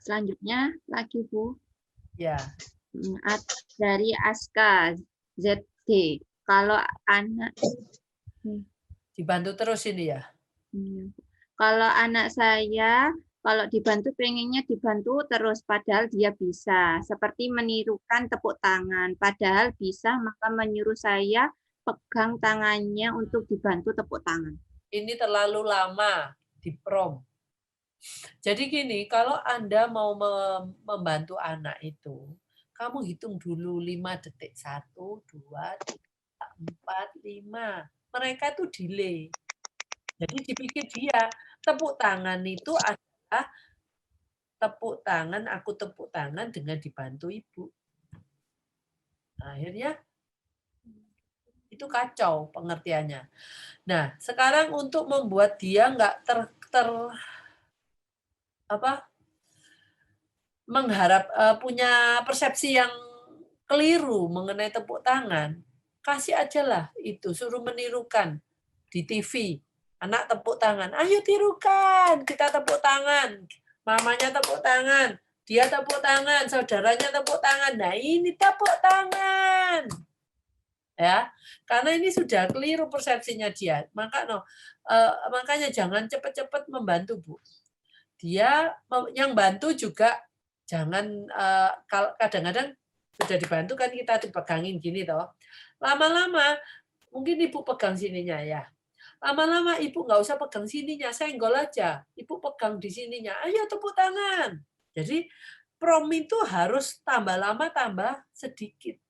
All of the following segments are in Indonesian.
Selanjutnya lagi Bu. Ya. Dari Aska ZD. Kalau anak dibantu terus ini ya. Kalau anak saya kalau dibantu pengennya dibantu terus padahal dia bisa. Seperti menirukan tepuk tangan. Padahal bisa maka menyuruh saya pegang tangannya untuk dibantu tepuk tangan. Ini terlalu lama di prom. Jadi gini, kalau Anda mau membantu anak itu, kamu hitung dulu 5 detik. 1, 2, 3, 4, 5. Mereka itu delay. Jadi dipikir dia, tepuk tangan itu adalah tepuk tangan, aku tepuk tangan dengan dibantu ibu. Akhirnya itu kacau pengertiannya. Nah, sekarang untuk membuat dia nggak mengharap punya persepsi yang keliru mengenai tepuk tangan, kasih aja lah itu, suruh menirukan di TV. Anak tepuk tangan, ayo tirukan, kita tepuk tangan. Mamanya tepuk tangan, dia tepuk tangan, saudaranya tepuk tangan. Nah, ini tepuk tangan. Ya, karena ini sudah keliru persepsinya dia. Makanya jangan cepat-cepat membantu, Bu. Dia yang bantu juga jangan kadang-kadang sudah dibantu kan kita dipegangin gini toh. Lama-lama mungkin ibu pegang sininya ya. Lama-lama ibu nggak usah pegang sininya, senggol aja. Ibu pegang di sininya, ayo tepuk tangan. Jadi prom itu harus tambah lama tambah sedikit.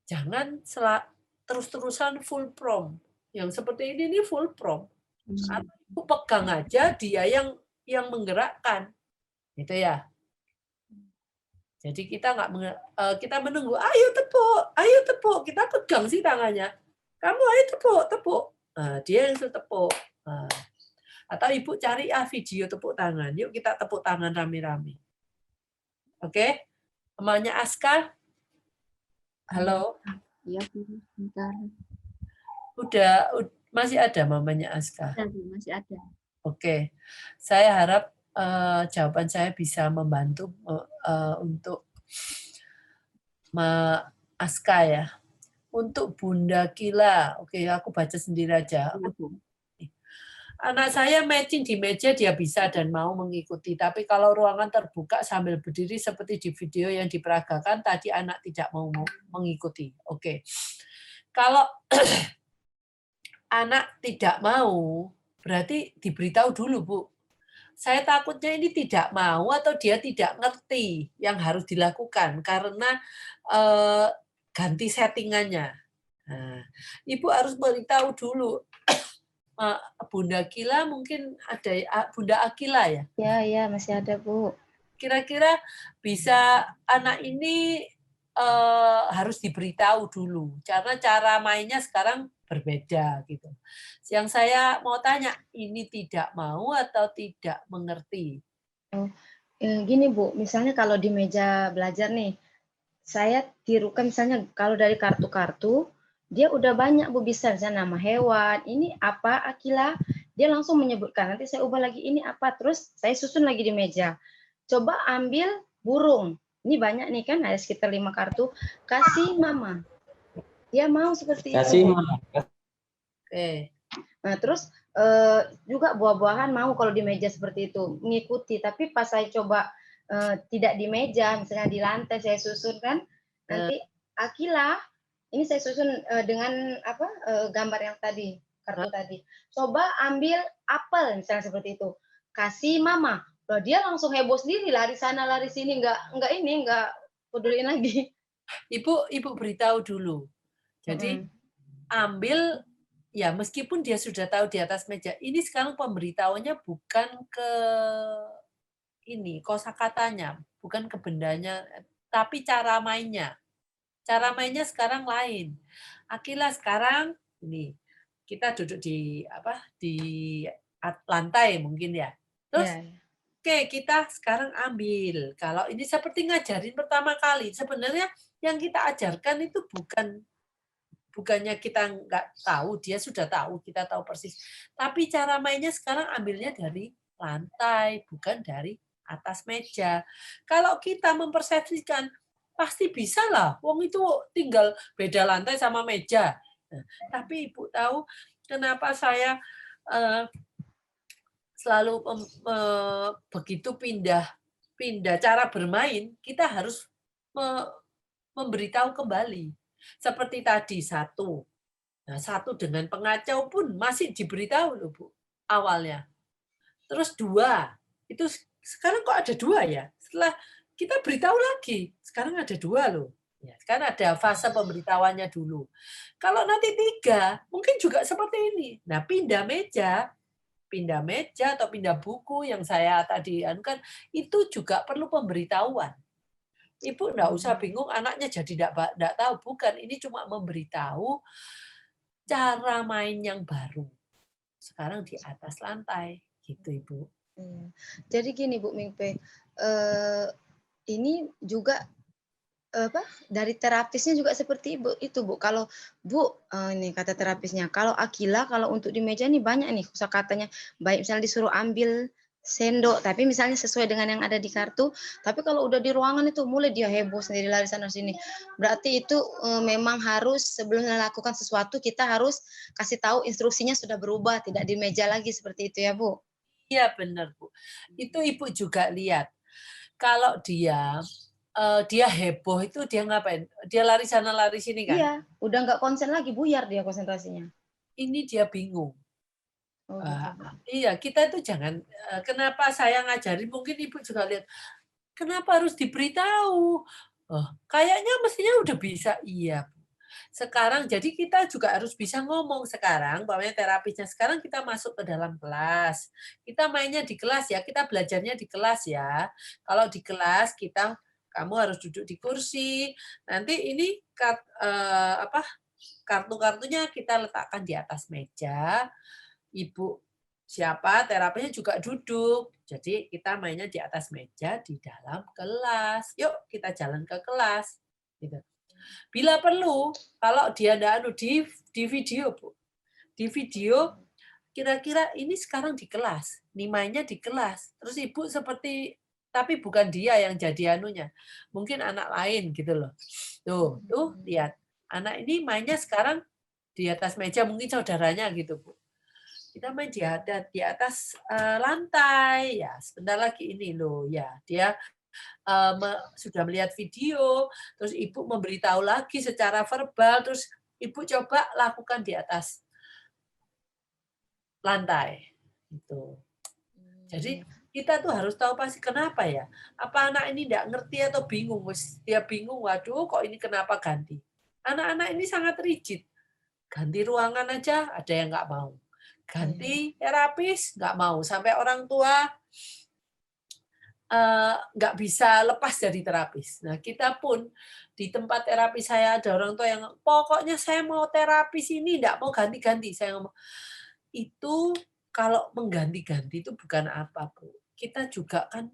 Jangan terus-terusan full prom. Yang seperti ini full prom. Ibu pegang aja, dia yang menggerakkan. Gitu ya. Jadi kita kita menunggu, ayo tepuk, kita pegang sih tangannya. Kamu ayo tepuk. Nah, dia yang suruh tepuk. Nah, atau ibu cari video tepuk tangan. Yuk kita tepuk tangan rame-rame. Oke? Namanya Aska. Halo. Iya, bentar. Udah masih ada mamanya Aska. Masih ada. Oke. Saya harap jawaban saya bisa membantu untuk Aska ya. Untuk Bunda Kila, oke aku baca sendiri aja. Anak saya matching di meja dia bisa dan mau mengikuti, tapi kalau ruangan terbuka sambil berdiri seperti di video yang diperagakan tadi anak tidak mau mengikuti. Oke. Kalau anak tidak mau, berarti diberitahu dulu, Bu. Saya takutnya ini tidak mau atau dia tidak ngerti yang harus dilakukan karena ganti settingannya. Nah, Ibu harus beritahu dulu. Bunda Kila mungkin ada Bunda Akila ya? Ya, masih ada, Bu. Kira-kira bisa anak ini harus diberitahu dulu karena cara mainnya sekarang berbeda gitu. Yang saya mau tanya, ini tidak mau atau tidak mengerti? Gini Bu, misalnya kalau di meja belajar nih, saya tirukan misalnya kalau dari kartu-kartu, dia udah banyak Bu bisa, misalnya nama hewan, ini apa Akila, dia langsung menyebutkan, nanti saya ubah lagi ini apa, terus saya susun lagi di meja. Coba ambil burung, ini banyak nih kan, ada sekitar 5 kartu, kasih mama. Dia mau seperti itu. Kasih mama. Oke. Nah, terus juga buah-buahan mau kalau di meja seperti itu, mengikuti, tapi pas saya coba tidak di meja, misalnya di lantai saya susun kan, nanti Akila, ini saya susun dengan apa gambar yang tadi, kartu tadi. Coba ambil apel, misalnya seperti itu. Kasih mama. Loh, dia langsung heboh sendiri, lari sana, lari sini, nggak peduliin lagi. Ibu beritahu dulu. Jadi ambil, ya meskipun dia sudah tahu di atas meja, ini sekarang pemberitahuannya bukan ke ini kosakatanya, bukan ke bendanya, tapi cara mainnya. Cara mainnya sekarang lain. Akila sekarang ini kita duduk di lantai mungkin ya. Terus oke, kita sekarang ambil. Kalau ini seperti ngajarin pertama kali, sebenarnya yang kita ajarkan itu bukannya kita nggak tahu, dia sudah tahu, kita tahu persis. Tapi cara mainnya sekarang ambilnya dari lantai, bukan dari atas meja. Kalau kita mempersepsikan, pasti bisa lah, wong itu tinggal beda lantai sama meja. Nah, tapi Ibu tahu kenapa saya selalu begitu pindah cara bermain, kita harus memberitahu kembali. Seperti tadi satu. Nah, satu dengan pengacau pun masih diberitahu loh, Bu, awalnya. Terus dua, itu sekarang kok ada dua ya? Setelah kita beritahu lagi, sekarang ada dua loh. Ya, sekarang ada fase pemberitahuannya dulu. Kalau nanti tiga, mungkin juga seperti ini. Nah, pindah meja atau pindah buku yang saya tadi kan itu juga perlu pemberitahuan. Ibu enggak usah bingung anaknya jadi enggak tahu, bukan, ini cuma memberitahu cara main yang baru. Sekarang di atas lantai gitu, Ibu. Jadi gini Bu Mingpe, ini juga dari terapisnya juga seperti itu Bu. Kalau Bu ini kata terapisnya, kalau Akila kalau untuk di meja nih banyak nih kosakatanya, baik misalnya disuruh ambil sendok tapi misalnya sesuai dengan yang ada di kartu, tapi kalau udah di ruangan itu mulai dia heboh sendiri lari sana sini. Berarti itu memang harus sebelum melakukan sesuatu kita harus kasih tahu instruksinya sudah berubah, tidak di meja lagi seperti itu ya Bu. Iya benar Bu. Itu Ibu juga lihat. Kalau dia heboh itu dia ngapain? Dia lari sana lari sini kan? Iya, udah nggak konsen lagi, buyar dia konsentrasinya. Ini dia bingung. Oh, gitu. Iya, kita itu jangan. Kenapa saya ngajarin? Mungkin Ibu juga lihat. Kenapa harus diberitahu? Kayaknya mestinya udah bisa. Iya. Sekarang jadi kita juga harus bisa ngomong sekarang, bahwa terapisnya sekarang kita masuk ke dalam kelas. Kita mainnya di kelas ya, kita belajarnya di kelas ya. Kalau di kelas kamu harus duduk di kursi. Nanti ini kartu-kartunya kita letakkan di atas meja. Ibu siapa terapisnya juga duduk. Jadi kita mainnya di atas meja di dalam kelas. Yuk kita jalan ke kelas. Gitu. Bila perlu, kalau dia di video, Bu. Di video kira-kira ini sekarang di kelas, nih mainnya di kelas. Terus Ibu seperti tapi bukan dia yang jadi anunya. Mungkin anak lain gitu loh. Tuh lihat. Anak ini mainnya sekarang di atas meja, mungkin saudaranya gitu, Bu. Kita main di atas lantai ya. Sebentar lagi ini loh ya. Dia sudah melihat video, terus Ibu memberitahu lagi secara verbal, terus Ibu coba lakukan di atas lantai. Gitu. Jadi kita tuh harus tahu pasti kenapa ya. Apa anak ini tidak ngerti atau bingung? Dia bingung, waduh kok ini kenapa ganti. Anak-anak ini sangat rigid. Ganti ruangan aja ada yang nggak mau. Ganti terapis nggak mau. Sampai orang tua nggak bisa lepas dari terapis. Nah, kita pun di tempat terapi saya ada orang tua yang pokoknya saya mau terapis ini, nggak mau ganti-ganti. Saya ngomong, itu kalau mengganti-ganti itu bukan apa, Bu. Kita juga kan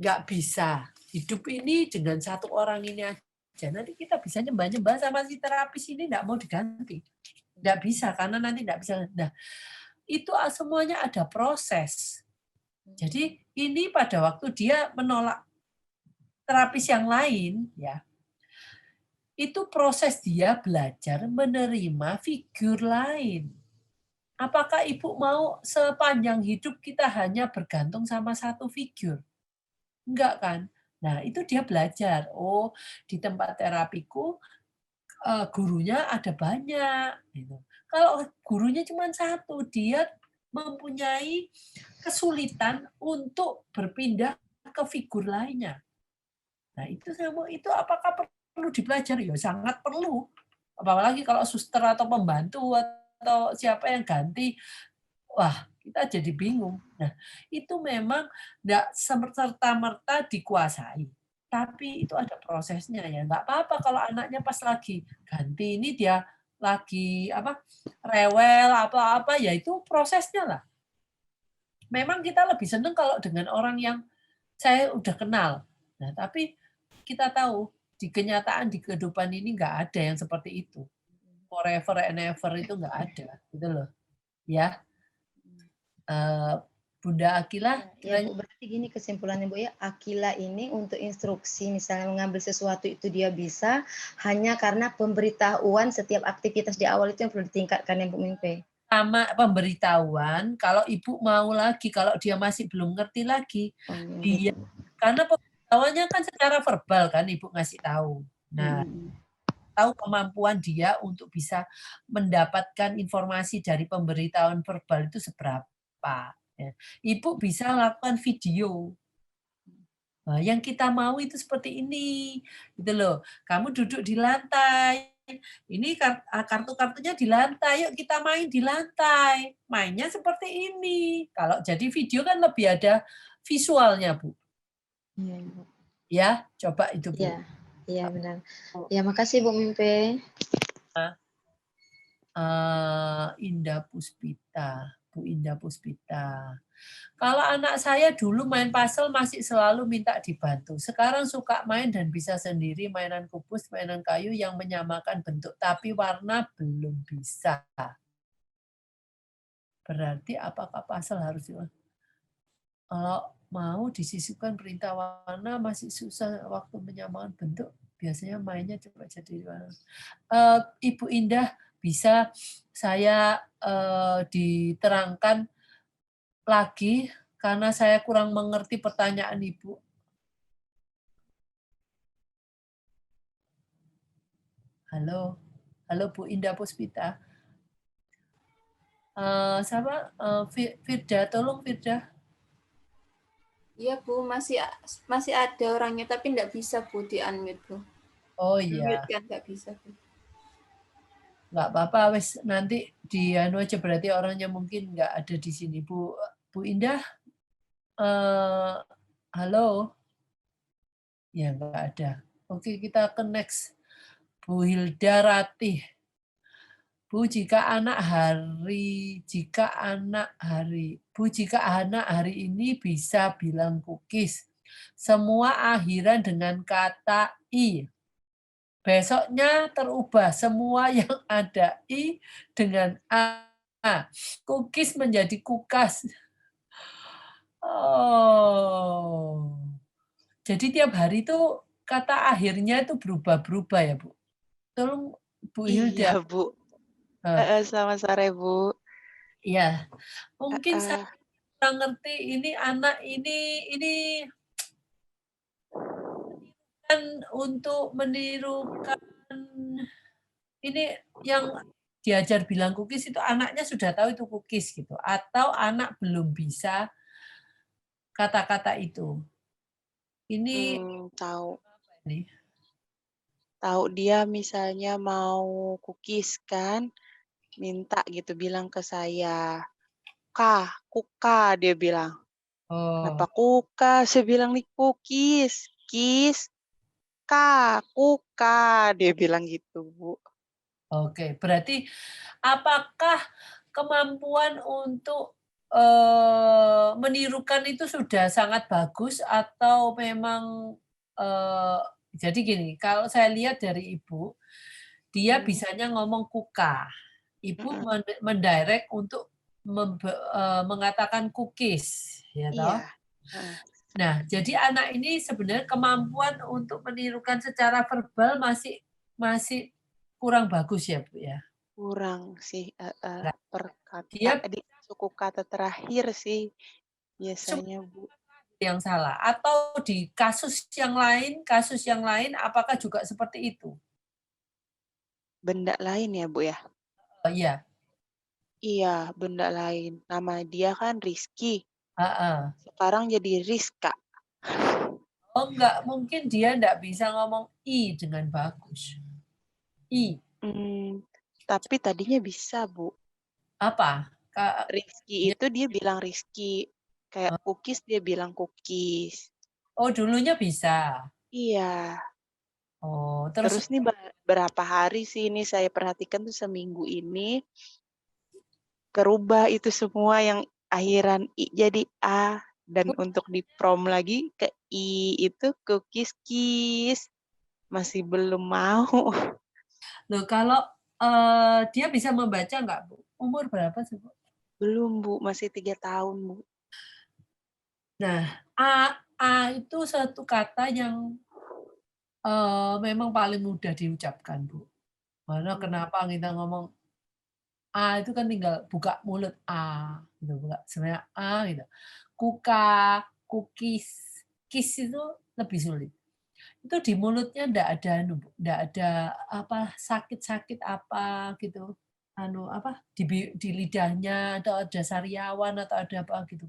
nggak bisa hidup ini dengan satu orang ini aja. Nanti kita bisa nyembah-nyembah sama si terapis ini nggak mau diganti. Nggak bisa, karena nanti nggak bisa. Nah, itu semuanya ada proses. Jadi ini pada waktu dia menolak terapis yang lain, ya, itu proses dia belajar menerima figur lain. Apakah Ibu mau sepanjang hidup kita hanya bergantung sama satu figur? Enggak kan? Nah, itu dia belajar. Oh, di tempat terapiku gurunya ada banyak. Kalau gurunya cuma satu, dia mempunyai kesulitan untuk berpindah ke figur lainnya. Nah, itu apakah perlu dipelajari? Ya sangat perlu. Apalagi kalau suster atau pembantu atau siapa yang ganti, wah kita jadi bingung. Nah, itu memang enggak serta-merta dikuasai. Tapi itu ada prosesnya ya. Enggak apa-apa kalau anaknya pas lagi ganti ini dia lagi rewel apa-apa, ya itu prosesnya lah. Memang kita lebih senang kalau dengan orang yang saya udah kenal. Nah, tapi kita tahu di kenyataan di kehidupan ini nggak ada yang seperti itu. Forever and ever itu nggak ada, gitu loh. Ya. Bunda Akila? Ya Bu, berarti gini kesimpulannya Bu ya, Akila ini untuk instruksi misalnya mengambil sesuatu itu dia bisa hanya karena pemberitahuan setiap aktivitas di awal itu yang perlu ditingkatkan ya Bu Mimpe. Sama pemberitahuan, kalau ibu mau lagi, kalau dia masih belum ngerti lagi, dia karena pemberitahuannya kan secara verbal kan ibu ngasih tahu. Nah, tahu kemampuan dia untuk bisa mendapatkan informasi dari pemberitahuan verbal itu seberapa. Ya. Ibu bisa lakukan video. Nah, yang kita mau itu seperti ini, gitu loh. Kamu duduk di lantai. Ini kartu-kartunya di lantai, yuk kita main di lantai. Mainnya seperti ini. Kalau jadi video kan lebih ada visualnya, Bu. Iya, Bu. Ya, coba itu, Bu. Iya benar. Ya, makasih Bu Mimpe. Indah Puspita, Bu Indah Puspita. Kalau anak saya dulu main puzzle masih selalu minta dibantu. Sekarang suka main dan bisa sendiri, mainan kubus, mainan kayu yang menyamakan bentuk, tapi warna belum bisa. Berarti apakah puzzle harus kalau mau disisipkan perintah warna masih susah waktu menyamakan bentuk, biasanya mainnya coba jadi warna. Ibu Indah, bisa saya diterangkan lagi karena saya kurang mengerti pertanyaan Ibu. Halo, halo Bu Indah Puspita. Siapa? Firda, tolong Firda. Iya Bu, masih ada orangnya tapi nggak bisa Bu di unmute Bu. Oh iya. Unmute kan nggak bisa Bu. Nggak apa-apa, wes nanti di anu aja, berarti orangnya mungkin nggak ada di sini. Bu Indah, halo? Ya nggak ada. Oke, kita ke next. Bu Hilda Ratih. Bu, jika anak hari ini bisa bilang cookies. Semua akhiran dengan kata i. Besoknya terubah semua yang ada i dengan a. Cookies menjadi kukas. Oh. Jadi tiap hari itu kata akhirnya itu berubah-berubah ya, Bu. Tolong Bu Hilda. Iya, Bu. Selamat sore, Bu. Iya. Mungkin saya kurang ngerti ini anak ini kan untuk menirukan ini yang diajar bilang cookies itu anaknya sudah tahu itu cookies gitu atau anak belum bisa kata-kata itu. Ini tahu. Ini. Tahu dia misalnya mau cookies kan, minta gitu bilang ke saya, kuka dia bilang. Oh. Kenapa kuka? Saya bilang nih cookies, kuka dia bilang gitu, Bu. Oke, berarti apakah kemampuan untuk menirukan itu sudah sangat bagus atau memang jadi gini, kalau saya lihat dari Ibu, dia bisanya ngomong kuka. Ibu mendirect untuk mengatakan cookies, ya toh? Nah, jadi anak ini sebenarnya kemampuan untuk menirukan secara verbal masih kurang bagus ya, Bu ya. Kurang sih, per Dia kata di suku kata terakhir sih biasanya, Bu. Yang salah atau di kasus yang lain apakah juga seperti itu? Benda lain ya, Bu ya? Oh, iya. Iya, benda lain. Nama dia kan Rizky. Sekarang jadi Rizka. Oh, enggak, mungkin dia enggak bisa ngomong i dengan bagus. I. Tapi tadinya bisa, Bu. Apa? Rizky itu dia bilang Rizky. Kayak cookies dia bilang cookies. Oh, dulunya bisa. Iya. Oh, terus nih berapa hari sih ini saya perhatikan tuh seminggu ini kerubah itu semua yang akhiran i jadi a dan untuk di prom lagi ke i itu cookies kis masih belum mau. Loh, kalau dia bisa membaca nggak, Bu? Umur berapa sih, Bu? Belum, Bu, masih 3 tahun, Bu. Nah, a itu satu kata yang memang paling mudah diucapkan, Bu. Karena kenapa kita ngomong a itu kan tinggal buka mulut gitu, buka sebenarnya gitu. Kuka, kukis, kis itu lebih sulit. Itu di mulutnya enggak ada apa sakit-sakit apa gitu. Apa di lidahnya atau ada sariawan atau ada apa gitu.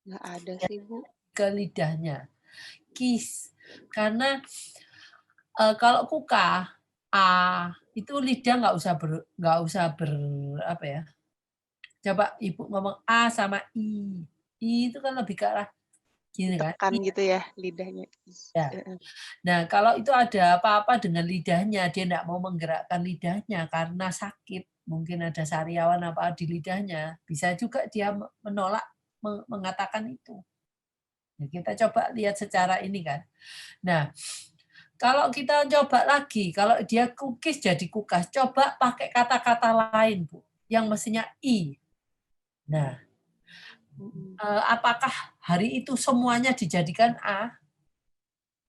Nggak ada sih, Bu. Ke lidahnya. Kis. Karena kalau kuka itu lidah nggak usah apa ya. Coba Ibu ngomong a sama i. I itu kan lebih ke arah gini kan. Tekan gitu ya lidahnya. Ya. Nah, kalau itu ada apa-apa dengan lidahnya, dia tidak mau menggerakkan lidahnya karena sakit, mungkin ada sariawan apa di lidahnya, bisa juga dia menolak mengatakan itu. Nah, kita coba lihat secara ini kan. Nah, kalau kita coba lagi, kalau dia kukis jadi kukas, coba pakai kata-kata lain, Bu, yang mestinya i. Nah, apakah hari itu semuanya dijadikan a?